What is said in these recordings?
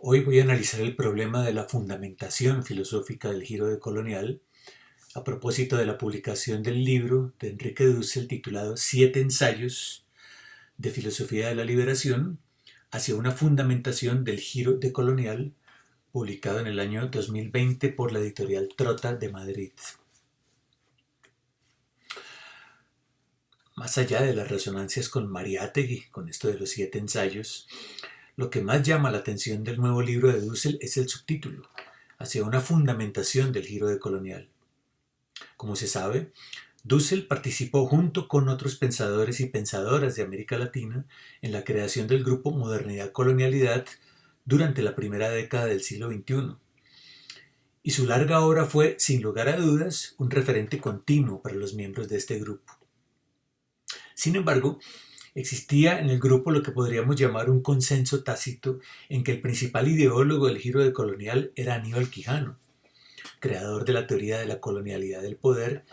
Hoy voy a analizar el problema de la fundamentación filosófica del giro decolonial a propósito de la publicación del libro de Enrique Dussel titulado Siete ensayos de filosofía de la liberación hacia una fundamentación del giro decolonial, publicado en el año 2020 por la editorial Trota de Madrid. Más allá de las resonancias con Mariátegui, con esto de los siete ensayos, lo que más llama la atención del nuevo libro de Dussel es el subtítulo, hacia una fundamentación del giro decolonial. Como se sabe, Dussel participó junto con otros pensadores y pensadoras de América Latina en la creación del grupo Modernidad-Colonialidad durante la primera década del siglo XXI. Y su larga obra fue, sin lugar a dudas, un referente continuo para los miembros de este grupo. Sin embargo, existía en el grupo lo que podríamos llamar un consenso tácito en que el principal ideólogo del giro decolonial era Aníbal Quijano, creador de la teoría de la colonialidad del poder,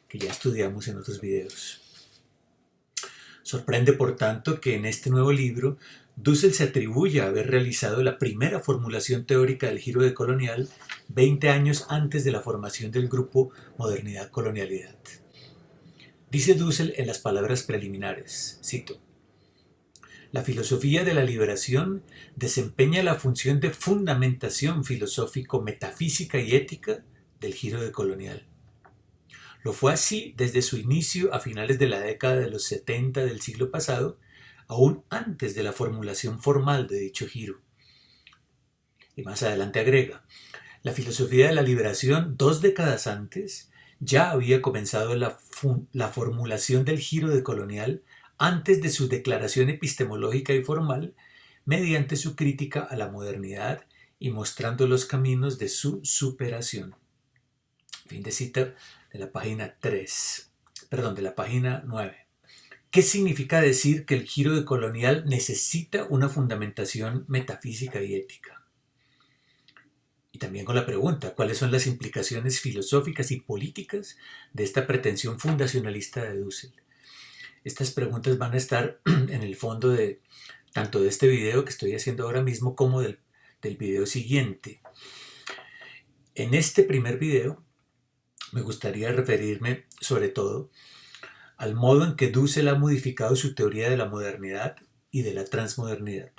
que ya estudiamos en otros videos. Sorprende, por tanto, que en este nuevo libro Dussel se atribuya haber realizado la primera formulación teórica del giro decolonial 20 años antes de la formación del grupo Modernidad-Colonialidad. Dice Dussel en las palabras preliminares, cito: "La filosofía de la liberación desempeña la función de fundamentación filosófico-metafísica y ética del giro decolonial. Lo fue así desde su inicio a finales de la década de los 70 del siglo pasado, aún antes de la formulación formal de dicho giro". Y más adelante agrega: "La filosofía de la liberación, 2 décadas antes, ya había comenzado la formulación del giro decolonial antes de su declaración epistemológica y formal, mediante su crítica a la modernidad y mostrando los caminos de su superación". Fin de cita de la página 9. ¿Qué significa decir que el giro decolonial necesita una fundamentación metafísica y ética? Y también con la pregunta, ¿cuáles son las implicaciones filosóficas y políticas de esta pretensión fundacionalista de Dussel? Estas preguntas van a estar en el fondo de tanto de este video que estoy haciendo ahora mismo como del video siguiente. En este primer video me gustaría referirme sobre todo al modo en que Dussel ha modificado su teoría de la modernidad y de la transmodernidad.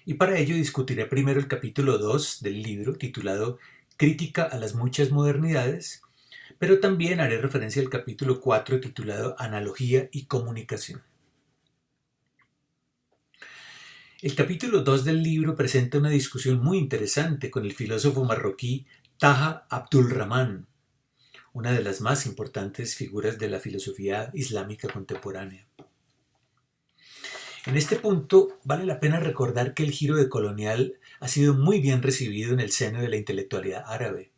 Y para ello discutiré primero el capítulo 2 del libro, titulado Crítica a las muchas modernidades, pero también haré referencia al capítulo 4, titulado Analogía y comunicación. El capítulo 2 del libro presenta una discusión muy interesante con el filósofo marroquí Taha Abdul-Rahman, una de las más importantes figuras de la filosofía islámica contemporánea. En este punto vale la pena recordar que el giro decolonial ha sido muy bien recibido en el seno de la intelectualidad árabe,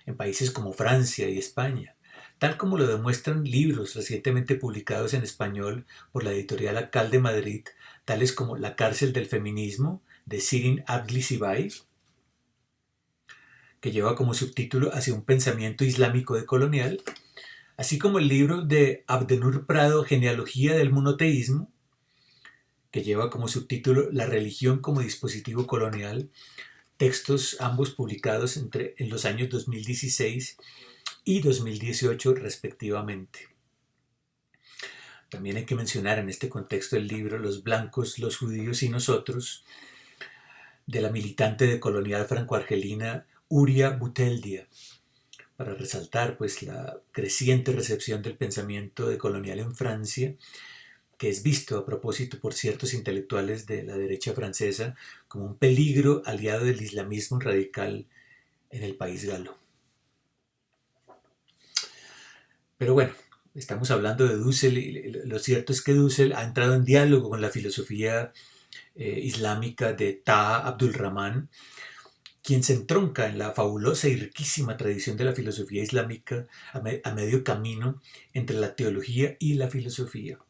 en países como Francia y España, tal como lo demuestran libros recientemente publicados en español por la editorial Akal de Madrid, tales como La cárcel del feminismo, de Shirin Abdli Sibay, que lleva como subtítulo Hacia un pensamiento islámico decolonial, así como el libro de Abdenur Prado, Genealogía del monoteísmo, que lleva como subtítulo La religión como dispositivo colonial, textos ambos publicados en los años 2016 y 2018 respectivamente. También hay que mencionar en este contexto el libro Los blancos, los judíos y nosotros, de la militante decolonial franco-argelina Uria Buteldia, para resaltar pues la creciente recepción del pensamiento decolonial en Francia, que es visto a propósito por ciertos intelectuales de la derecha francesa como un peligro aliado del islamismo radical en el país galo. Pero bueno, estamos hablando de Dussel y lo cierto es que Dussel ha entrado en diálogo con la filosofía islámica de Taha Abdul-Rahman, quien se entronca en la fabulosa y riquísima tradición de la filosofía islámica a medio camino entre la teología y la filosofía.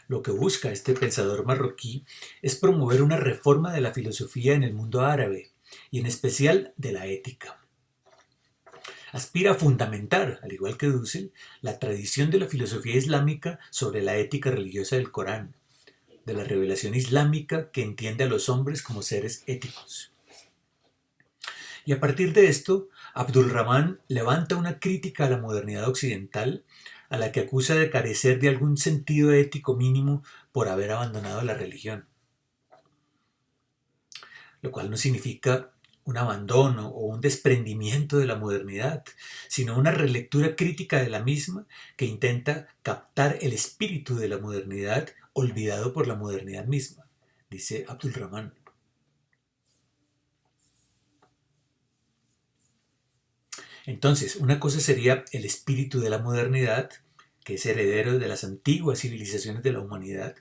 Lo que busca este pensador marroquí es promover una reforma de la filosofía en el mundo árabe, y en especial de la ética. Aspira a fundamentar, al igual que Dussel, la tradición de la filosofía islámica sobre la ética religiosa del Corán, de la revelación islámica que entiende a los hombres como seres éticos. Y a partir de esto, Abdul Rahman levanta una crítica a la modernidad occidental, a la que acusa de carecer de algún sentido ético mínimo por haber abandonado la religión. Lo cual no significa un abandono o un desprendimiento de la modernidad, sino una relectura crítica de la misma que intenta captar el espíritu de la modernidad olvidado por la modernidad misma, dice Abdul Rahman. Entonces, una cosa sería el espíritu de la modernidad, que es heredero de las antiguas civilizaciones de la humanidad,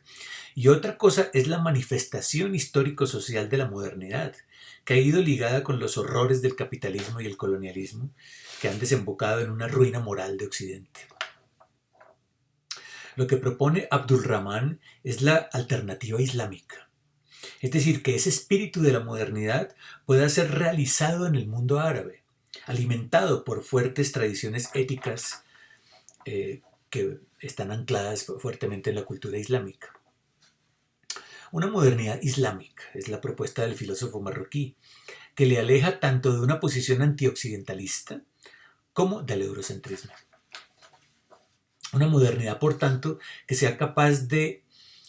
y otra cosa es la manifestación histórico-social de la modernidad, que ha ido ligada con los horrores del capitalismo y el colonialismo, que han desembocado en una ruina moral de Occidente. Lo que propone Abdul Rahman es la alternativa islámica, es decir, que ese espíritu de la modernidad pueda ser realizado en el mundo árabe, alimentado por fuertes tradiciones éticas que están ancladas fuertemente en la cultura islámica. Una modernidad islámica es la propuesta del filósofo marroquí, que le aleja tanto de una posición antioccidentalista como del eurocentrismo. Una modernidad, por tanto, que sea capaz de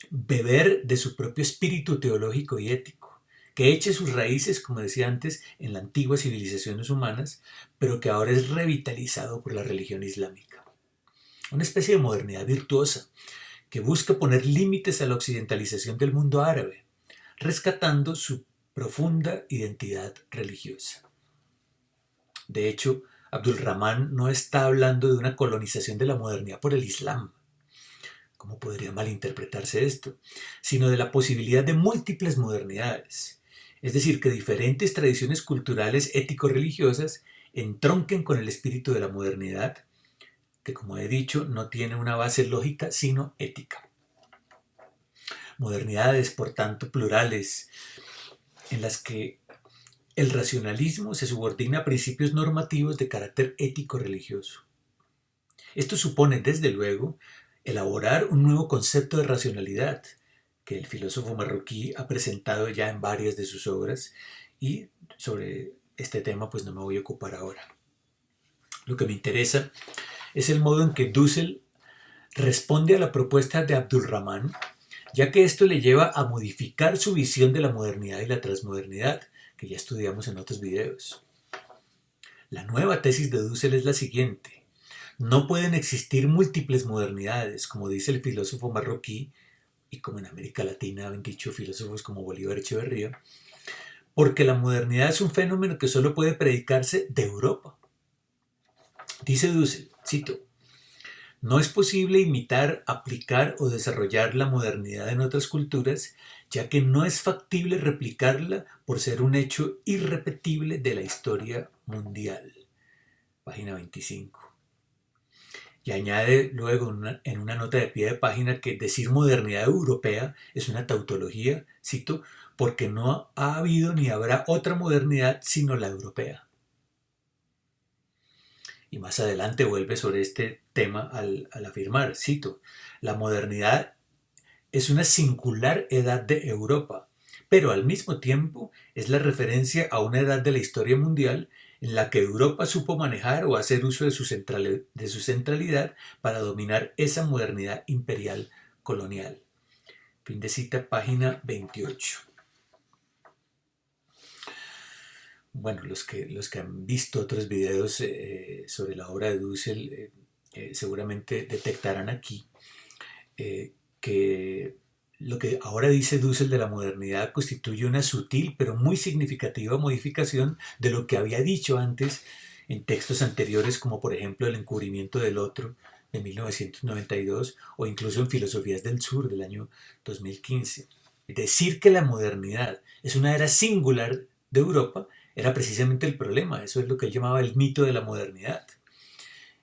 beber de su propio espíritu teológico y ético, que eche sus raíces, como decía antes, en las antiguas civilizaciones humanas, pero que ahora es revitalizado por la religión islámica. Una especie de modernidad virtuosa, que busca poner límites a la occidentalización del mundo árabe, rescatando su profunda identidad religiosa. De hecho, Abdul Rahman no está hablando de una colonización de la modernidad por el Islam, ¿cómo podría malinterpretarse esto?, sino de la posibilidad de múltiples modernidades, es decir, que diferentes tradiciones culturales ético-religiosas entronquen con el espíritu de la modernidad, que, como he dicho, no tiene una base lógica sino ética. Modernidades, por tanto, plurales, en las que el racionalismo se subordina a principios normativos de carácter ético-religioso. Esto supone, desde luego, elaborar un nuevo concepto de racionalidad, que el filósofo marroquí ha presentado ya en varias de sus obras, y sobre este tema pues no me voy a ocupar ahora. Lo que me interesa es el modo en que Dussel responde a la propuesta de Abdul Rahman, ya que esto le lleva a modificar su visión de la modernidad y la transmodernidad, que ya estudiamos en otros videos. La nueva tesis de Dussel es la siguiente: no pueden existir múltiples modernidades, como dice el filósofo marroquí, y como en América Latina han dicho filósofos como Bolívar Echeverría, porque la modernidad es un fenómeno que solo puede predicarse de Europa. Dice Dussel, cito: no es posible imitar, aplicar o desarrollar la modernidad en otras culturas, ya que no es factible replicarla por ser un hecho irrepetible de la historia mundial. Página 25. Y añade luego en una nota de pie de página que decir modernidad europea es una tautología, cito, porque no ha habido ni habrá otra modernidad sino la europea. Y más adelante vuelve sobre este tema al afirmar, cito: la modernidad es una singular edad de Europa, pero al mismo tiempo es la referencia a una edad de la historia mundial en la que Europa supo manejar o hacer uso de su centralidad para dominar esa modernidad imperial colonial. Fin de cita, página 28. Bueno, los que han visto otros videos sobre la obra de Dussel seguramente detectarán aquí que lo que ahora dice Dussel de la modernidad constituye una sutil pero muy significativa modificación de lo que había dicho antes en textos anteriores, como por ejemplo El encubrimiento del otro de 1992 o incluso en Filosofías del Sur del año 2015. Decir que la modernidad es una era singular de Europa era precisamente el problema. Eso es lo que él llamaba el mito de la modernidad.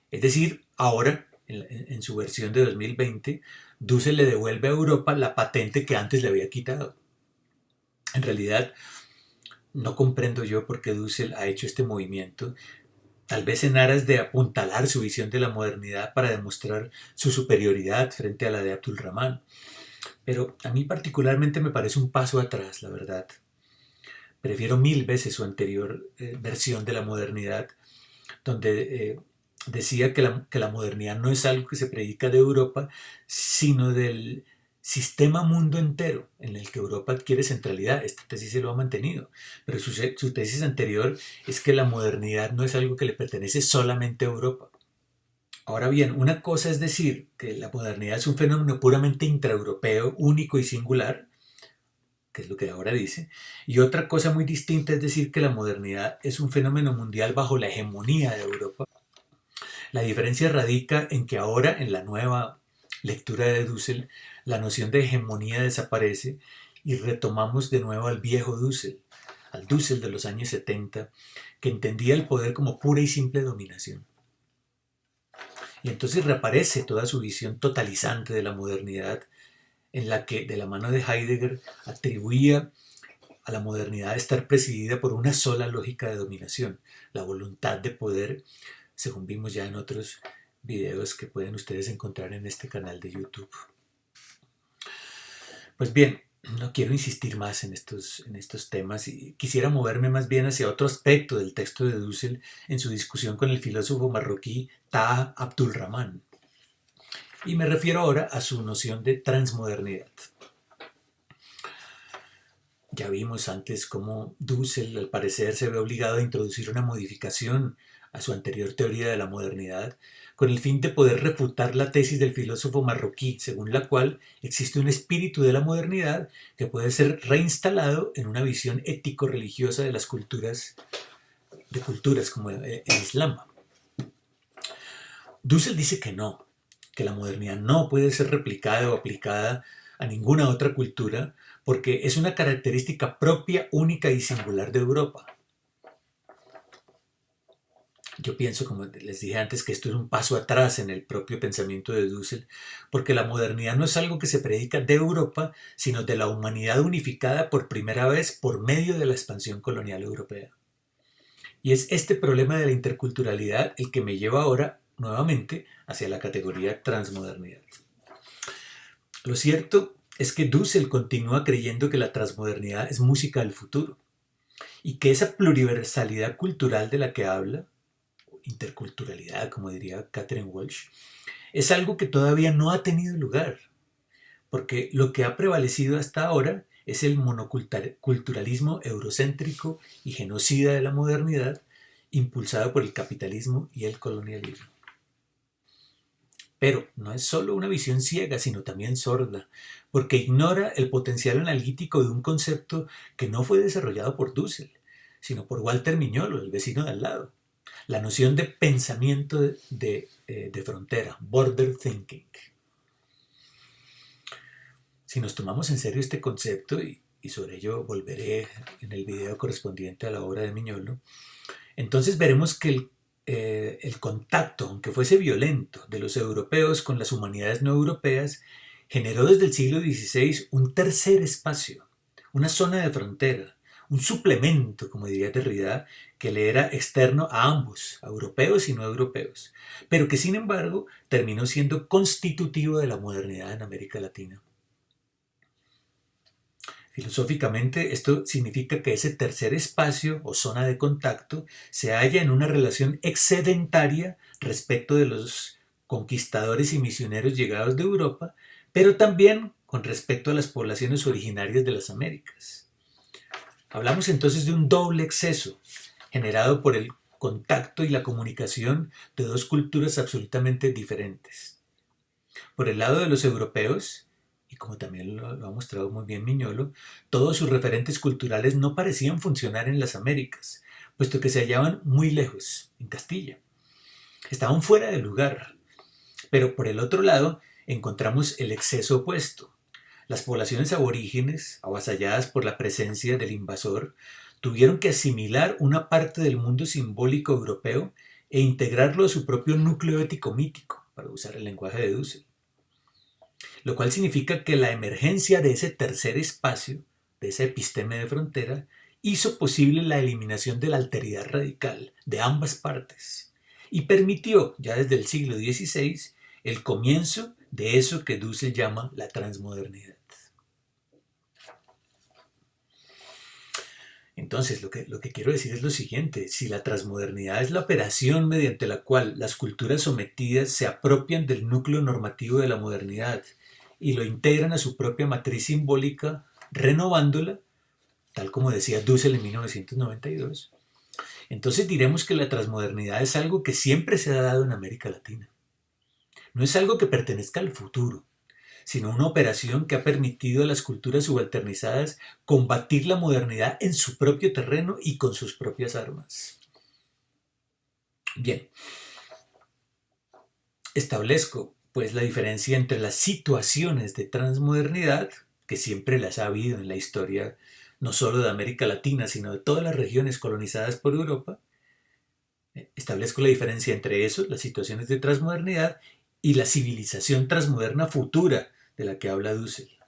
Es decir, ahora, en su versión de 2020, Dussel le devuelve a Europa la patente que antes le había quitado. En realidad, no comprendo yo por qué Dussel ha hecho este movimiento, tal vez en aras de apuntalar su visión de la modernidad para demostrar su superioridad frente a la de Abdul Rahman. Pero a mí particularmente me parece un paso atrás, la verdad. Prefiero mil veces su anterior versión de la modernidad, donde decía que la modernidad no es algo que se predica de Europa, sino del sistema mundo entero en el que Europa adquiere centralidad. Esta tesis se lo ha mantenido, pero su tesis anterior es que la modernidad no es algo que le pertenece solamente a Europa. Ahora bien, una cosa es decir que la modernidad es un fenómeno puramente intraeuropeo, único y singular, que es lo que ahora dice, y otra cosa muy distinta es decir que la modernidad es un fenómeno mundial bajo la hegemonía de Europa. La diferencia radica en que ahora, en la nueva lectura de Dussel, la noción de hegemonía desaparece y retomamos de nuevo al viejo Dussel, al Dussel de los años 70, que entendía el poder como pura y simple dominación. Y entonces reaparece toda su visión totalizante de la modernidad, en la que, de la mano de Heidegger, atribuía a la modernidad estar presidida por una sola lógica de dominación, la voluntad de poder, según vimos ya en otros videos que pueden ustedes encontrar en este canal de YouTube. Pues bien, no quiero insistir más en estos temas y quisiera moverme más bien hacia otro aspecto del texto de Dussel en su discusión con el filósofo marroquí Taha Abdul-Rahman. Y me refiero ahora a su noción de transmodernidad. Ya vimos antes cómo Dussel, al parecer, se ve obligado a introducir una modificación a su anterior teoría de la modernidad, con el fin de poder refutar la tesis del filósofo marroquí, según la cual existe un espíritu de la modernidad que puede ser reinstalado en una visión ético-religiosa de las culturas como el Islam. Dussel dice que no, que la modernidad no puede ser replicada o aplicada a ninguna otra cultura porque es una característica propia, única y singular de Europa. Yo pienso, como les dije antes, que esto es un paso atrás en el propio pensamiento de Dussel, porque la modernidad no es algo que se predica de Europa, sino de la humanidad unificada por primera vez por medio de la expansión colonial europea. Y es este problema de la interculturalidad el que me lleva ahora, nuevamente, hacia la categoría transmodernidad. Lo cierto es que Dussel continúa creyendo que la transmodernidad es música del futuro y que esa pluriversalidad cultural de la que habla, interculturalidad, como diría Catherine Walsh, es algo que todavía no ha tenido lugar, porque lo que ha prevalecido hasta ahora es el monoculturalismo eurocéntrico y genocida de la modernidad, impulsado por el capitalismo y el colonialismo. Pero no es solo una visión ciega, sino también sorda, porque ignora el potencial analítico de un concepto que no fue desarrollado por Dussel, sino por Walter Mignolo, el vecino de al lado. La noción de pensamiento de frontera, border thinking. Si nos tomamos en serio este concepto, y sobre ello volveré en el video correspondiente a la obra de Mignolo, entonces veremos que el contacto, aunque fuese violento, de los europeos con las humanidades no europeas, generó desde el siglo XVI un tercer espacio, una zona de frontera, un suplemento, como diría Derrida, que le era externo a ambos, a europeos y no europeos, pero que sin embargo terminó siendo constitutivo de la modernidad en América Latina. Filosóficamente, esto significa que ese tercer espacio o zona de contacto se halla en una relación excedentaria respecto de los conquistadores y misioneros llegados de Europa, pero también con respecto a las poblaciones originarias de las Américas. Hablamos entonces de un doble exceso generado por el contacto y la comunicación de dos culturas absolutamente diferentes. Por el lado de los europeos, y como también lo ha mostrado muy bien Mignolo, todos sus referentes culturales no parecían funcionar en las Américas, puesto que se hallaban muy lejos, en Castilla. Estaban fuera de lugar. Pero por el otro lado encontramos el exceso opuesto. Las poblaciones aborígenes, avasalladas por la presencia del invasor, tuvieron que asimilar una parte del mundo simbólico europeo e integrarlo a su propio núcleo ético-mítico, para usar el lenguaje de Dussel. Lo cual significa que la emergencia de ese tercer espacio, de esa episteme de frontera, hizo posible la eliminación de la alteridad radical de ambas partes y permitió, ya desde el siglo XVI, el comienzo de eso que Dussel llama la transmodernidad. Entonces, lo que quiero decir es lo siguiente: si la transmodernidad es la operación mediante la cual las culturas sometidas se apropian del núcleo normativo de la modernidad y lo integran a su propia matriz simbólica, renovándola, tal como decía Dussel en 1992, entonces diremos que la transmodernidad es algo que siempre se ha dado en América Latina. No es algo que pertenezca al futuro, sino una operación que ha permitido a las culturas subalternizadas combatir la modernidad en su propio terreno y con sus propias armas. Bien, establezco pues la diferencia entre las situaciones de transmodernidad, que siempre las ha habido en la historia no solo de América Latina, sino de todas las regiones colonizadas por Europa. Establezco la diferencia entre eso, las situaciones de transmodernidad, y la civilización transmoderna futura de la que habla Dussel.